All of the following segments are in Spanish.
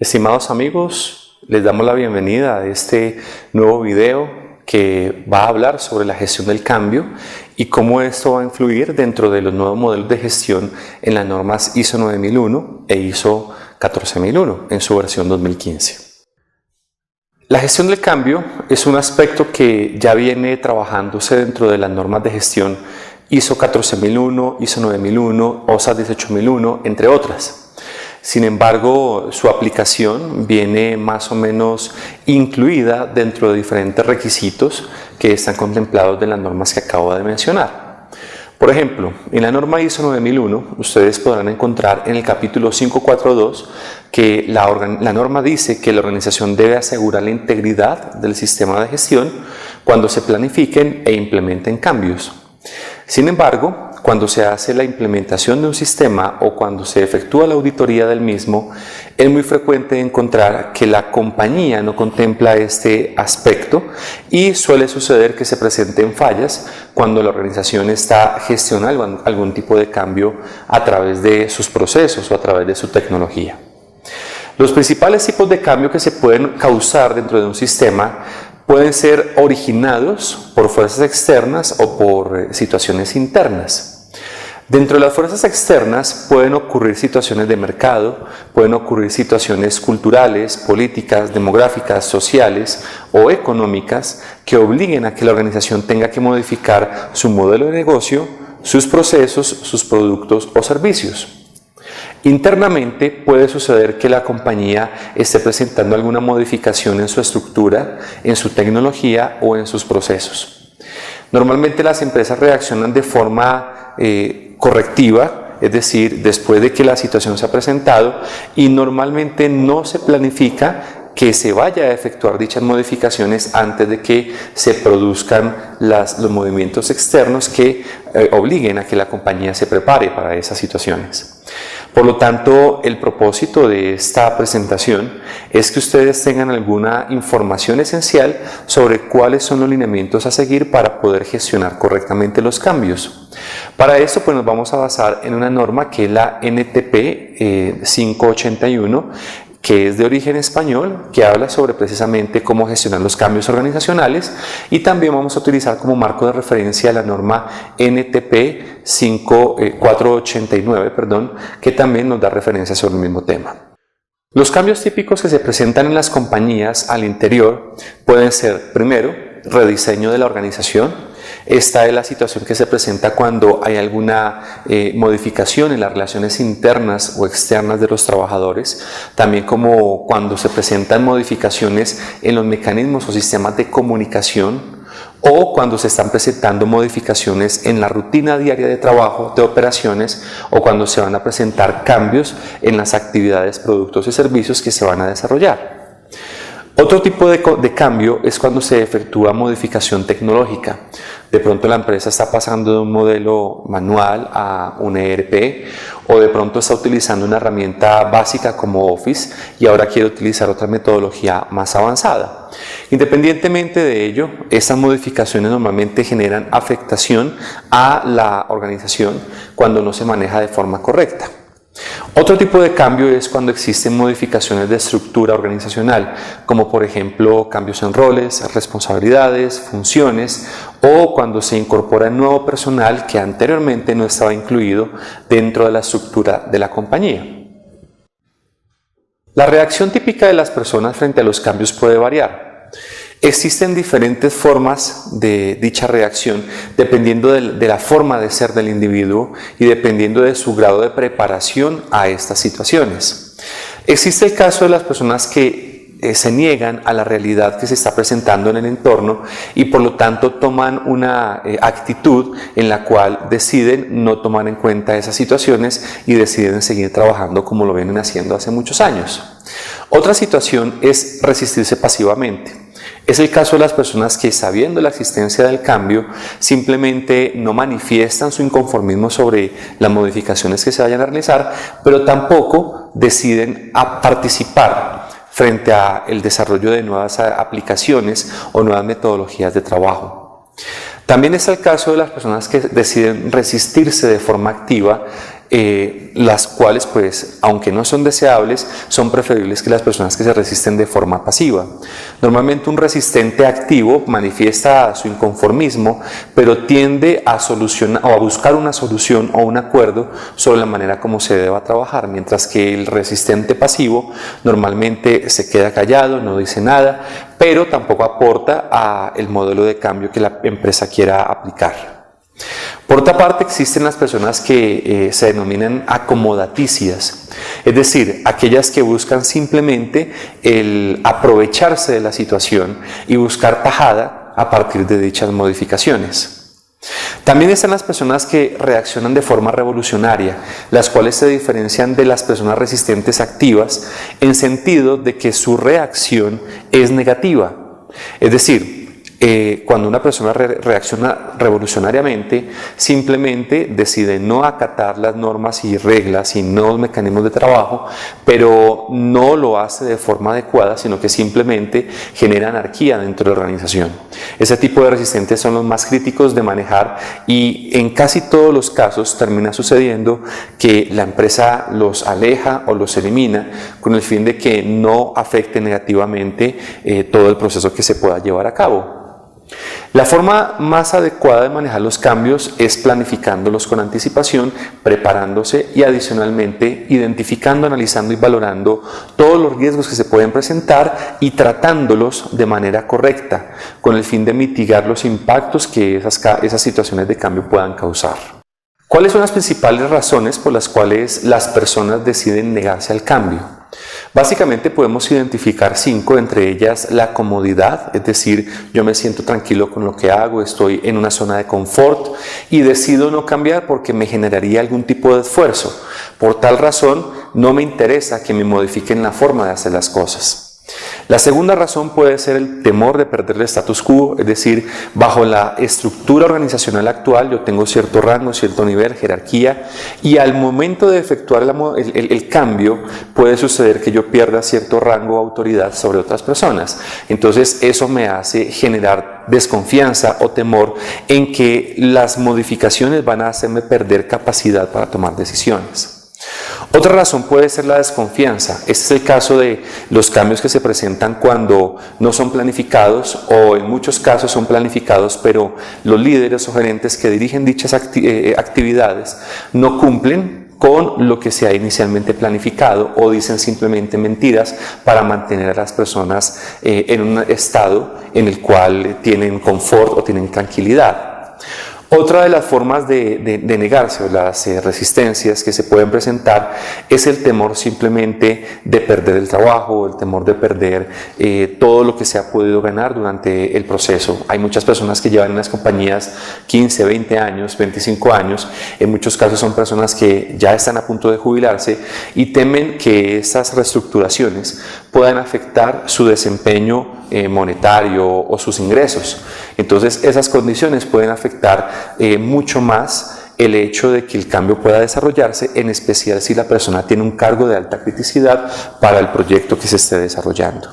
Estimados amigos, les damos la bienvenida a este nuevo video que va a hablar sobre la gestión del cambio y cómo esto va a influir dentro de los nuevos modelos de gestión en las normas ISO 9001 e ISO 14001 en su versión 2015. La gestión del cambio es un aspecto que ya viene trabajándose dentro de las normas de gestión ISO 14001, ISO 9001, OSA 18001, entre otras. Sin embargo, su aplicación viene más o menos incluida dentro de diferentes requisitos que están contemplados en las normas que acabo de mencionar. Por ejemplo, en la norma ISO 9001, ustedes podrán encontrar en el capítulo 542 que la norma dice que la organización debe asegurar la integridad del sistema de gestión cuando se planifiquen e implementen cambios. Sin embargo, cuando se hace la implementación de un sistema o cuando se efectúa la auditoría del mismo, es muy frecuente encontrar que la compañía no contempla este aspecto y suele suceder que se presenten fallas cuando la organización está gestionando algún tipo de cambio a través de sus procesos o a través de su tecnología. Los principales tipos de cambio que se pueden causar dentro de un sistema pueden ser originados por fuerzas externas o por situaciones internas. Dentro de las fuerzas externas pueden ocurrir situaciones de mercado, pueden ocurrir situaciones culturales, políticas, demográficas, sociales o económicas que obliguen a que la organización tenga que modificar su modelo de negocio, sus procesos, sus productos o servicios. Internamente puede suceder que la compañía esté presentando alguna modificación en su estructura, en su tecnología o en sus procesos. Normalmente las empresas reaccionan de forma correctiva, es decir, después de que la situación se ha presentado, y normalmente no se planifica que se vaya a efectuar dichas modificaciones antes de que se produzcan los movimientos externos que obliguen a que la compañía se prepare para esas situaciones. Por lo tanto, el propósito de esta presentación es que ustedes tengan alguna información esencial sobre cuáles son los lineamientos a seguir para poder gestionar correctamente los cambios. Para esto, pues nos vamos a basar en una norma que es la NTP 581, que es de origen español, que habla sobre precisamente cómo gestionar los cambios organizacionales, y también vamos a utilizar como marco de referencia la norma NTP 489, que también nos da referencia sobre el mismo tema. Los cambios típicos que se presentan en las compañías al interior pueden ser, primero, rediseño de la organización. Esta es la situación que se presenta cuando hay alguna modificación en las relaciones internas o externas de los trabajadores, también como cuando se presentan modificaciones en los mecanismos o sistemas de comunicación, o cuando se están presentando modificaciones en la rutina diaria de trabajo, de operaciones, o cuando se van a presentar cambios en las actividades, productos y servicios que se van a desarrollar. Otro tipo de cambio es cuando se efectúa modificación tecnológica. De pronto la empresa está pasando de un modelo manual a un ERP, o de pronto está utilizando una herramienta básica como Office y ahora quiere utilizar otra metodología más avanzada. Independientemente de ello, estas modificaciones normalmente generan afectación a la organización cuando no se maneja de forma correcta. Otro tipo de cambio es cuando existen modificaciones de estructura organizacional, como por ejemplo cambios en roles, responsabilidades, funciones, o cuando se incorpora nuevo personal que anteriormente no estaba incluido dentro de la estructura de la compañía. La reacción típica de las personas frente a los cambios puede variar. Existen diferentes formas de dicha reacción dependiendo de la forma de ser del individuo y dependiendo de su grado de preparación a estas situaciones. Existe el caso de las personas que se niegan a la realidad que se está presentando en el entorno y por lo tanto toman una actitud en la cual deciden no tomar en cuenta esas situaciones y deciden seguir trabajando como lo vienen haciendo hace muchos años. Otra situación es resistirse pasivamente. Es el caso de las personas que, sabiendo la existencia del cambio, simplemente no manifiestan su inconformismo sobre las modificaciones que se vayan a realizar, pero tampoco deciden participar frente al desarrollo de nuevas aplicaciones o nuevas metodologías de trabajo. También es el caso de las personas que deciden resistirse de forma activa las cuales, pues, aunque no son deseables, son preferibles que las personas que se resisten de forma pasiva. Normalmente un resistente activo manifiesta su inconformismo, pero tiende a solucionar o a buscar una solución o un acuerdo sobre la manera como se deba trabajar, mientras que el resistente pasivo normalmente se queda callado, no dice nada, pero tampoco aporta al modelo de cambio que la empresa quiera aplicar. Por otra parte, existen las personas que se denominan acomodaticias, es decir, aquellas que buscan simplemente el aprovecharse de la situación y buscar tajada a partir de dichas modificaciones. También están las personas que reaccionan de forma revolucionaria, las cuales se diferencian de las personas resistentes activas en sentido de que su reacción es negativa. Es decir, cuando una persona reacciona revolucionariamente, simplemente decide no acatar las normas y reglas y nuevos mecanismos de trabajo, pero no lo hace de forma adecuada, sino que simplemente genera anarquía dentro de la organización. Ese tipo de resistentes son los más críticos de manejar y en casi todos los casos termina sucediendo que la empresa los aleja o los elimina con el fin de que no afecte negativamente todo el proceso que se pueda llevar a cabo. La forma más adecuada de manejar los cambios es planificándolos con anticipación, preparándose y adicionalmente identificando, analizando y valorando todos los riesgos que se pueden presentar y tratándolos de manera correcta, con el fin de mitigar los impactos que esas situaciones de cambio puedan causar. ¿Cuáles son las principales razones por las cuales las personas deciden negarse al cambio? Básicamente podemos identificar 5, entre ellas la comodidad, es decir, yo me siento tranquilo con lo que hago, estoy en una zona de confort y decido no cambiar porque me generaría algún tipo de esfuerzo. Por tal razón, no me interesa que me modifiquen la forma de hacer las cosas. La segunda razón puede ser el temor de perder el status quo, es decir, bajo la estructura organizacional actual yo tengo cierto rango, cierto nivel, jerarquía, y al momento de efectuar el cambio puede suceder que yo pierda cierto rango o autoridad sobre otras personas. Entonces eso me hace generar desconfianza o temor en que las modificaciones van a hacerme perder capacidad para tomar decisiones. Otra razón puede ser la desconfianza. Este es el caso de los cambios que se presentan cuando no son planificados o en muchos casos son planificados, pero los líderes o gerentes que dirigen dichas actividades no cumplen con lo que se ha inicialmente planificado o dicen simplemente mentiras para mantener a las personas en un estado en el cual tienen confort o tienen tranquilidad. Otra de las formas de negarse o las resistencias que se pueden presentar es el temor simplemente de perder el trabajo, el temor de perder todo lo que se ha podido ganar durante el proceso. Hay muchas personas que llevan en las compañías 15, 20 años, 25 años, en muchos casos son personas que ya están a punto de jubilarse y temen que estas reestructuraciones puedan afectar su desempeño monetario o sus ingresos. Entonces esas condiciones pueden afectar mucho más el hecho de que el cambio pueda desarrollarse, en especial si la persona tiene un cargo de alta criticidad para el proyecto que se esté desarrollando.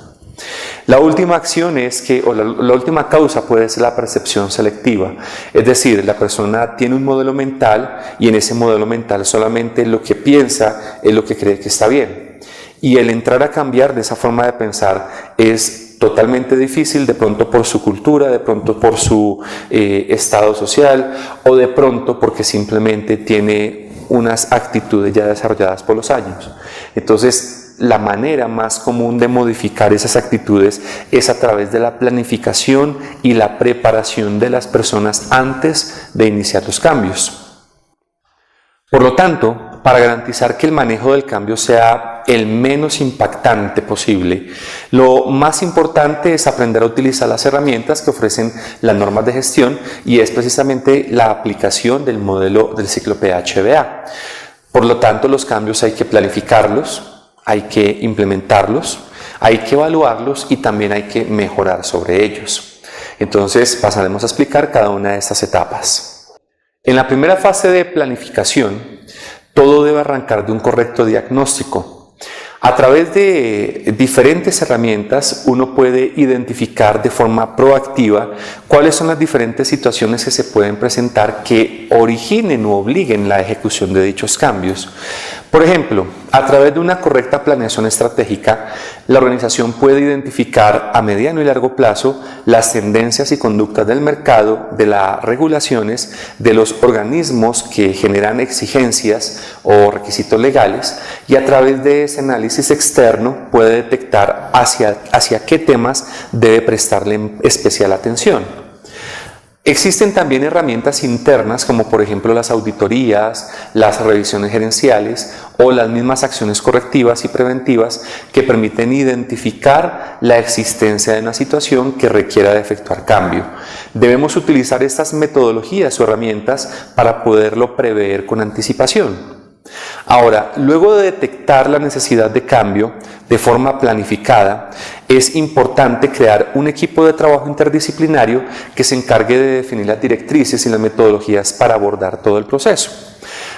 La última acción es que, o la última causa puede ser la percepción selectiva, es decir, la persona tiene un modelo mental y en ese modelo mental solamente lo que piensa es lo que cree que está bien. Y el entrar a cambiar de esa forma de pensar es totalmente difícil, de pronto por su cultura, de pronto por su estado social o de pronto porque simplemente tiene unas actitudes ya desarrolladas por los años. Entonces, la manera más común de modificar esas actitudes es a través de la planificación y la preparación de las personas antes de iniciar los cambios. Por lo tanto, para garantizar que el manejo del cambio sea el menos impactante posible, lo más importante es aprender a utilizar las herramientas que ofrecen las normas de gestión y es precisamente la aplicación del modelo del ciclo PHBA. Por lo tanto, los cambios hay que planificarlos, hay que implementarlos, hay que evaluarlos y también hay que mejorar sobre ellos. Entonces, pasaremos a explicar cada una de estas etapas. En la primera fase de planificación, todo debe arrancar de un correcto diagnóstico. A través de diferentes herramientas uno puede identificar de forma proactiva cuáles son las diferentes situaciones que se pueden presentar que originen o obliguen la ejecución de dichos cambios. Por ejemplo, a través de una correcta planeación estratégica, la organización puede identificar a mediano y largo plazo las tendencias y conductas del mercado, de las regulaciones, de los organismos que generan exigencias o requisitos legales, y a través de ese análisis externo puede detectar hacia qué temas debe prestarle especial atención. Existen también herramientas internas como por ejemplo las auditorías, las revisiones gerenciales o las mismas acciones correctivas y preventivas que permiten identificar la existencia de una situación que requiera de efectuar cambio. Debemos utilizar estas metodologías o herramientas para poderlo prever con anticipación. Ahora, luego de detectar la necesidad de cambio de forma planificada, es importante crear un equipo de trabajo interdisciplinario que se encargue de definir las directrices y las metodologías para abordar todo el proceso.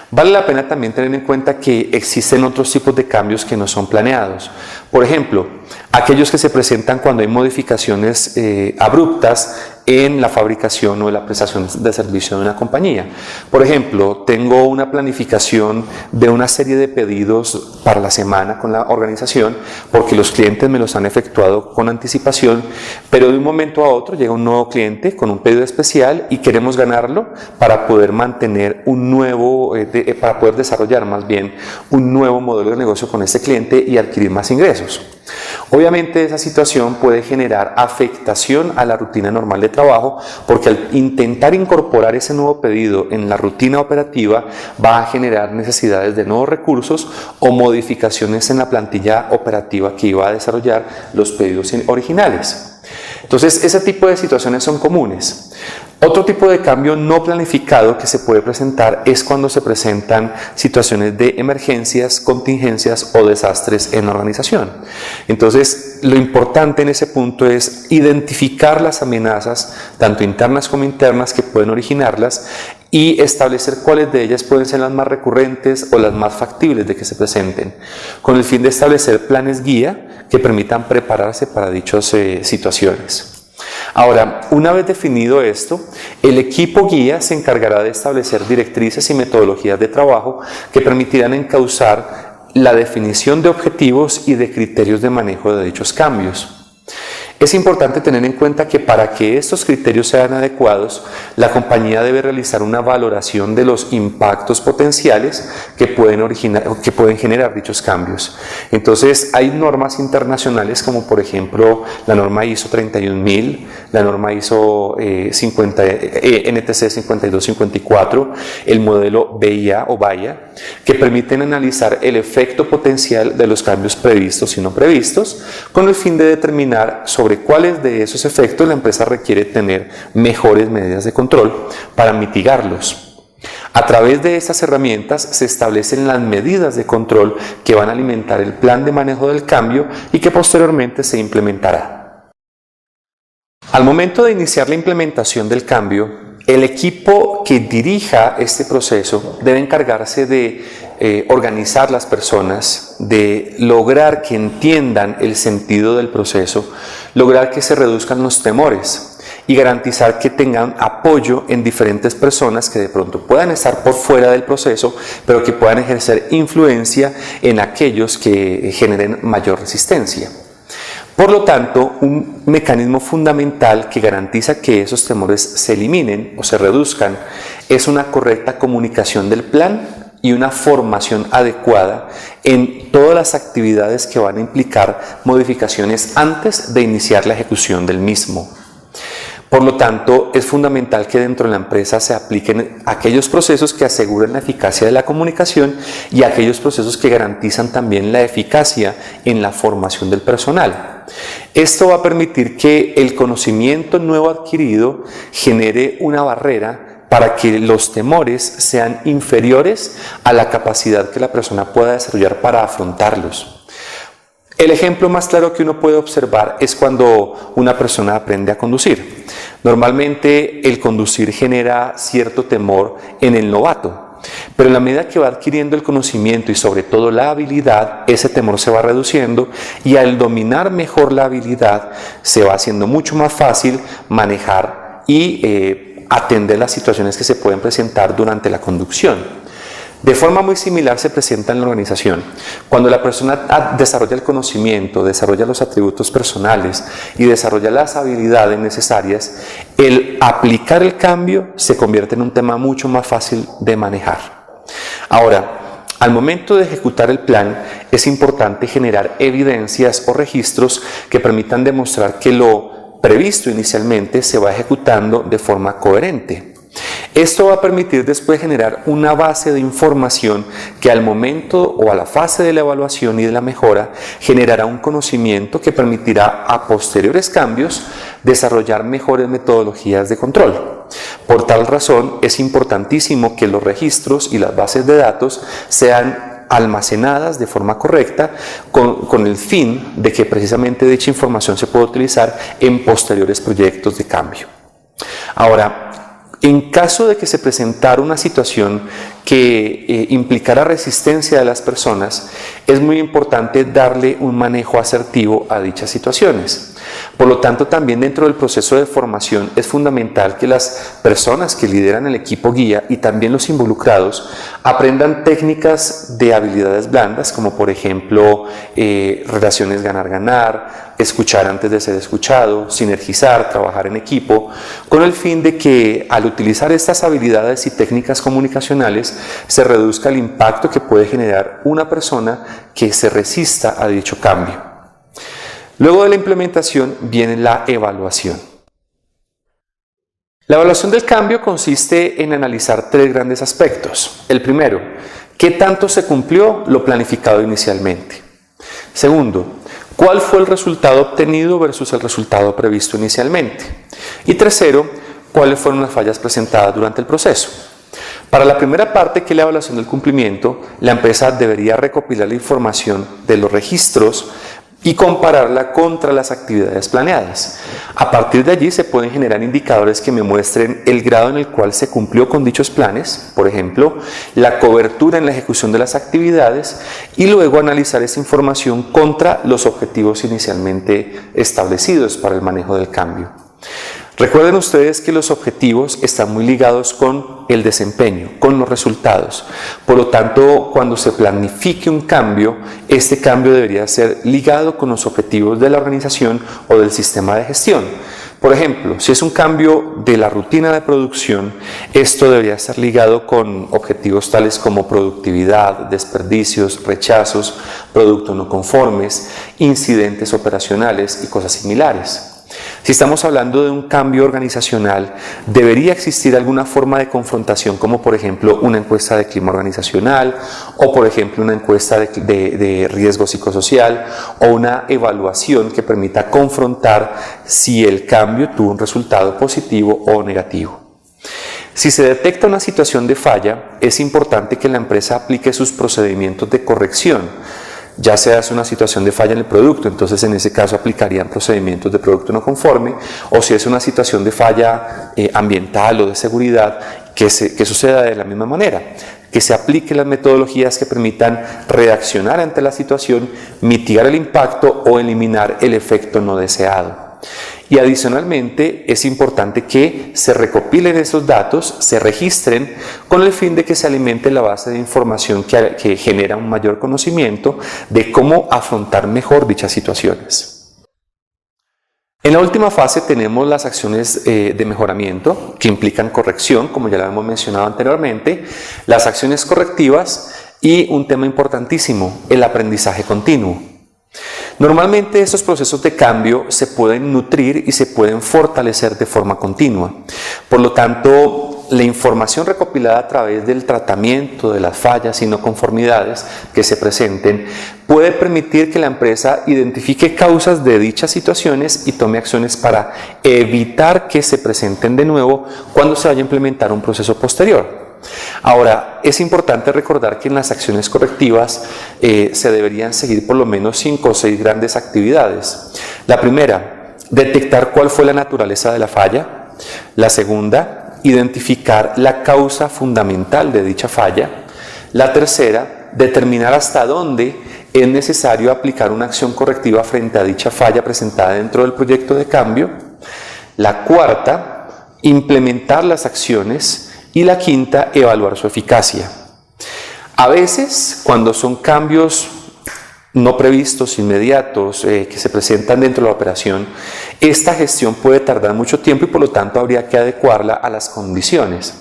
Vale la pena también tener en cuenta que existen otros tipos de cambios que no son planeados. Por ejemplo, aquellos que se presentan cuando hay modificaciones abruptas en la fabricación o en la prestación de servicio de una compañía. Por ejemplo, tengo una planificación de una serie de pedidos para la semana con la organización porque los clientes me los han efectuado con anticipación, pero de un momento a otro llega un nuevo cliente con un pedido especial y queremos ganarlo para poder mantener un nuevo, para poder desarrollar más bien un nuevo modelo de negocio con este cliente y adquirir más ingresos. Obviamente esa situación puede generar afectación a la rutina normal de trabajo porque al intentar incorporar ese nuevo pedido en la rutina operativa va a generar necesidades de nuevos recursos o modificaciones en la plantilla operativa que iba a desarrollar los pedidos originales. Entonces, ese tipo de situaciones son comunes. Otro tipo de cambio no planificado que se puede presentar es cuando se presentan situaciones de emergencias, contingencias o desastres en la organización. Entonces, lo importante en ese punto es identificar las amenazas, tanto internas como internas, que pueden originarlas y establecer cuáles de ellas pueden ser las más recurrentes o las más factibles de que se presenten, con el fin de establecer planes guía que permitan prepararse para dichas situaciones. Ahora, una vez definido esto, el equipo guía se encargará de establecer directrices y metodologías de trabajo que permitirán encauzar la definición de objetivos y de criterios de manejo de dichos cambios. Es importante tener en cuenta que para que estos criterios sean adecuados, la compañía debe realizar una valoración de los impactos potenciales que pueden generar dichos cambios. Entonces, hay normas internacionales como por ejemplo la norma ISO 31000, la norma ISO NTC 5254, el modelo BIA o BAYA, que permiten analizar el efecto potencial de los cambios previstos y no previstos, con el fin de determinar sobre cuáles de esos efectos la empresa requiere tener mejores medidas de control para mitigarlos. A través de estas herramientas se establecen las medidas de control que van a alimentar el plan de manejo del cambio y que posteriormente se implementará. Al momento de iniciar la implementación del cambio, el equipo que dirija este proceso debe encargarse de organizar las personas, de lograr que entiendan el sentido del proceso, lograr que se reduzcan los temores y garantizar que tengan apoyo en diferentes personas que de pronto puedan estar por fuera del proceso, pero que puedan ejercer influencia en aquellos que generen mayor resistencia. Por lo tanto, un mecanismo fundamental que garantiza que esos temores se eliminen o se reduzcan es una correcta comunicación del plan y una formación adecuada en todas las actividades que van a implicar modificaciones antes de iniciar la ejecución del mismo. Por lo tanto, es fundamental que dentro de la empresa se apliquen aquellos procesos que aseguren la eficacia de la comunicación y aquellos procesos que garantizan también la eficacia en la formación del personal. Esto va a permitir que el conocimiento nuevo adquirido genere una barrera para que los temores sean inferiores a la capacidad que la persona pueda desarrollar para afrontarlos. El ejemplo más claro que uno puede observar es cuando una persona aprende a conducir. Normalmente el conducir genera cierto temor en el novato. pero en la medida que va adquiriendo el conocimiento y sobre todo la habilidad, ese temor se va reduciendo y al dominar mejor la habilidad se va haciendo mucho más fácil manejar y atender las situaciones que se pueden presentar durante la conducción. De forma muy similar se presenta en la organización. Cuando la persona desarrolla el conocimiento, desarrolla los atributos personales y desarrolla las habilidades necesarias, el aplicar el cambio se convierte en un tema mucho más fácil de manejar. Ahora, al momento de ejecutar el plan, es importante generar evidencias o registros que permitan demostrar que lo previsto inicialmente se va ejecutando de forma coherente. Esto va a permitir después generar una base de información que al momento o a la fase de la evaluación y de la mejora generará un conocimiento que permitirá a posteriores cambios desarrollar mejores metodologías de control. Por tal razón es importantísimo que los registros y las bases de datos sean almacenadas de forma correcta con el fin de que precisamente dicha información se pueda utilizar en posteriores proyectos de cambio. Ahora, en caso de que se presentara una situación que implicara resistencia de las personas, es muy importante darle un manejo asertivo a dichas situaciones. Por lo tanto, también dentro del proceso de formación es fundamental que las personas que lideran el equipo guía y también los involucrados aprendan técnicas de habilidades blandas, como por ejemplo relaciones ganar-ganar, escuchar antes de ser escuchado, sinergizar, trabajar en equipo, con el fin de que al utilizar estas habilidades y técnicas comunicacionales se reduzca el impacto que puede generar una persona que se resista a dicho cambio. Luego de la implementación viene la evaluación. La evaluación del cambio consiste en analizar tres grandes aspectos. El primero, ¿qué tanto se cumplió lo planificado inicialmente? Segundo, ¿cuál fue el resultado obtenido versus el resultado previsto inicialmente? Y tercero, ¿cuáles fueron las fallas presentadas durante el proceso? Para la primera parte, que es la evaluación del cumplimiento, la empresa debería recopilar la información de los registros y compararla contra las actividades planeadas. A partir de allí se pueden generar indicadores que me muestren el grado en el cual se cumplió con dichos planes, por ejemplo, la cobertura en la ejecución de las actividades, y luego analizar esa información contra los objetivos inicialmente establecidos para el manejo del cambio. Recuerden ustedes que los objetivos están muy ligados con el desempeño, con los resultados. Por lo tanto, cuando se planifique un cambio, este cambio debería ser ligado con los objetivos de la organización o del sistema de gestión. Por ejemplo, si es un cambio de la rutina de producción, esto debería estar ligado con objetivos tales como productividad, desperdicios, rechazos, productos no conformes, incidentes operacionales y cosas similares. Si estamos hablando de un cambio organizacional, debería existir alguna forma de confrontación, como por ejemplo una encuesta de clima organizacional, o por ejemplo una encuesta de riesgo psicosocial, o una evaluación que permita confrontar si el cambio tuvo un resultado positivo o negativo. Si se detecta una situación de falla, es importante que la empresa aplique sus procedimientos de corrección. Ya sea es una situación de falla en el producto, entonces en ese caso aplicarían procedimientos de producto no conforme, o si es una situación de falla ambiental o de seguridad, que suceda de la misma manera, que se apliquen las metodologías que permitan reaccionar ante la situación, mitigar el impacto o eliminar el efecto no deseado. Y adicionalmente es importante que se recopilen esos datos, se registren con el fin de que se alimente la base de información que genera un mayor conocimiento de cómo afrontar mejor dichas situaciones. En la última fase tenemos las acciones de mejoramiento que implican corrección, como ya lo hemos mencionado anteriormente, las acciones correctivas y un tema importantísimo, el aprendizaje continuo. Normalmente estos procesos de cambio se pueden nutrir y se pueden fortalecer de forma continua. Por lo tanto, la información recopilada a través del tratamiento de las fallas y no conformidades que se presenten puede permitir que la empresa identifique causas de dichas situaciones y tome acciones para evitar que se presenten de nuevo cuando se vaya a implementar un proceso posterior. Ahora, es importante recordar que en las acciones correctivas se deberían seguir por lo menos 5 o 6 grandes actividades. La primera, detectar cuál fue la naturaleza de la falla. La segunda, identificar la causa fundamental de dicha falla. La tercera, determinar hasta dónde es necesario aplicar una acción correctiva frente a dicha falla presentada dentro del proyecto de cambio. La cuarta, implementar las acciones. Y la quinta, evaluar su eficacia. A veces, cuando son cambios no previstos, inmediatos, que se presentan dentro de la operación, esta gestión puede tardar mucho tiempo y por lo tanto habría que adecuarla a las condiciones.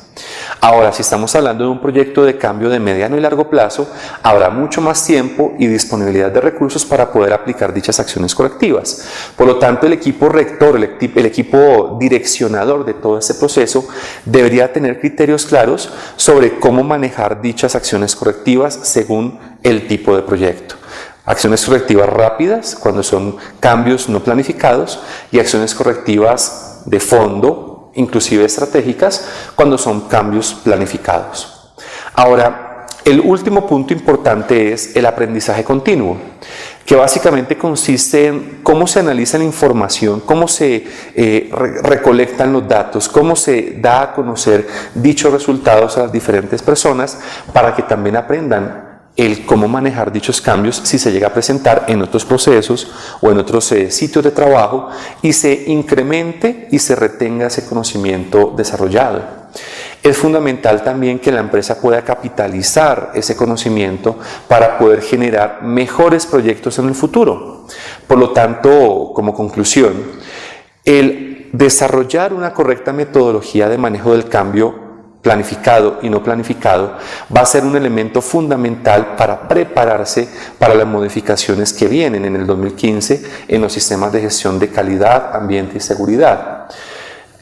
Ahora, si estamos hablando de un proyecto de cambio de mediano y largo plazo, habrá mucho más tiempo y disponibilidad de recursos para poder aplicar dichas acciones correctivas. Por lo tanto, el equipo rector, el equipo direccionador de todo este proceso debería tener criterios claros sobre cómo manejar dichas acciones correctivas según el tipo de proyecto. Acciones correctivas rápidas cuando son cambios no planificados y acciones correctivas de fondo, inclusive estratégicas, cuando son cambios planificados. Ahora, el último punto importante es el aprendizaje continuo, que básicamente consiste en cómo se analiza la información, cómo se recolectan los datos, cómo se da a conocer dichos resultados a las diferentes personas para que también aprendan el cómo manejar dichos cambios si se llega a presentar en otros procesos o en otros sitios de trabajo y se incremente y se retenga ese conocimiento desarrollado. Es fundamental también que la empresa pueda capitalizar ese conocimiento para poder generar mejores proyectos en el futuro. Por lo tanto, como conclusión, el desarrollar una correcta metodología de manejo del cambio planificado y no planificado va a ser un elemento fundamental para prepararse para las modificaciones que vienen en el 2015 en los sistemas de gestión de calidad, ambiente y seguridad.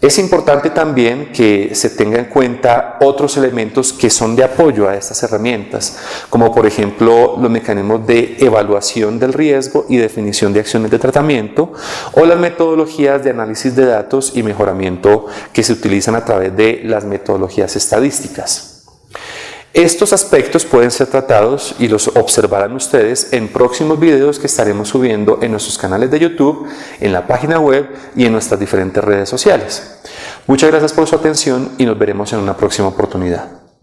Es importante también que se tenga en cuenta otros elementos que son de apoyo a estas herramientas, como por ejemplo los mecanismos de evaluación del riesgo y definición de acciones de tratamiento, o las metodologías de análisis de datos y mejoramiento que se utilizan a través de las metodologías estadísticas. Estos aspectos pueden ser tratados y los observarán ustedes en próximos videos que estaremos subiendo en nuestros canales de YouTube, en la página web y en nuestras diferentes redes sociales. Muchas gracias por su atención y nos veremos en una próxima oportunidad.